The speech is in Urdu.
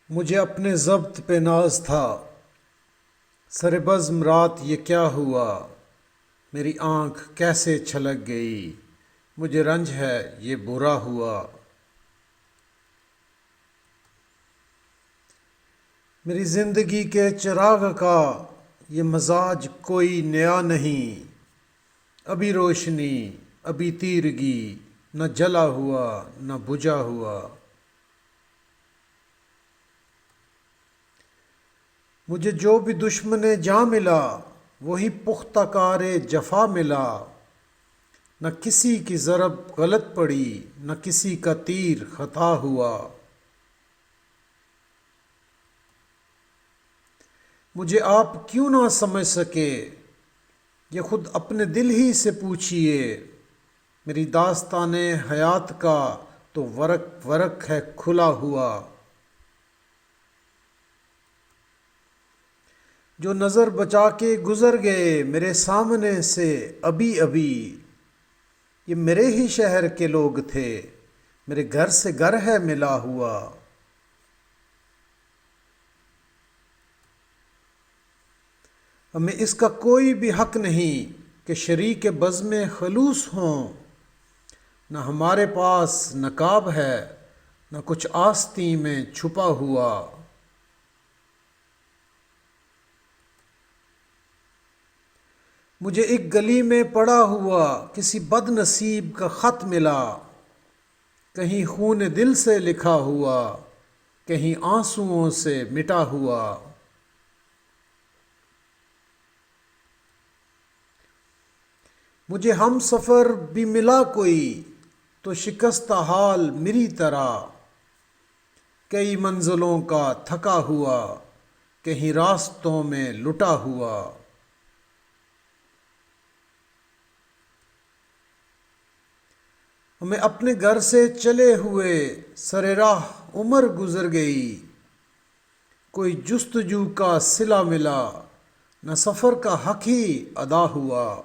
مجھے اپنے ضبط پہ ناز تھا، سر بزم رات یہ کیا ہوا، میری آنکھ کیسے چھلک گئی، مجھے رنج ہے یہ برا ہوا۔ میری زندگی کے چراغ کا یہ مزاج کوئی نیا نہیں، ابھی روشنی ابھی تیرگی، نہ جلا ہوا نہ بجھا ہوا۔ مجھے جو بھی دشمن جاں ملا، وہی پختہ کار جفا ملا، نہ کسی کی ضرب غلط پڑی، نہ کسی کا تیر خطا ہوا۔ مجھے آپ کیوں نہ سمجھ سکے، یہ خود اپنے دل ہی سے پوچھئے، میری داستان حیات کا تو ورق ورق ہے کھلا ہوا۔ جو نظر بچا کے گزر گئے میرے سامنے سے ابھی ابھی، یہ میرے ہی شہر کے لوگ تھے، میرے گھر سے گھر ہے ملا ہوا۔ ہمیں اس کا کوئی بھی حق نہیں کہ شریک بزم خلوص ہوں، نہ ہمارے پاس نقاب ہے نہ کچھ آستین میں چھپا ہوا۔ مجھے ایک گلی میں پڑا ہوا کسی بد نصیب کا خط ملا، کہیں خون دل سے لکھا ہوا، کہیں آنسوؤں سے مٹا ہوا۔ مجھے ہم سفر بھی ملا کوئی تو شکستہ حال میری طرح، کئی منزلوں کا تھکا ہوا، کہیں راستوں میں لٹا ہوا۔ ہمیں اپنے گھر سے چلے ہوئے سر راہ عمر گزر گئی، کوئی جستجو کا صلہ ملا، نہ سفر کا حق ہی ادا ہوا۔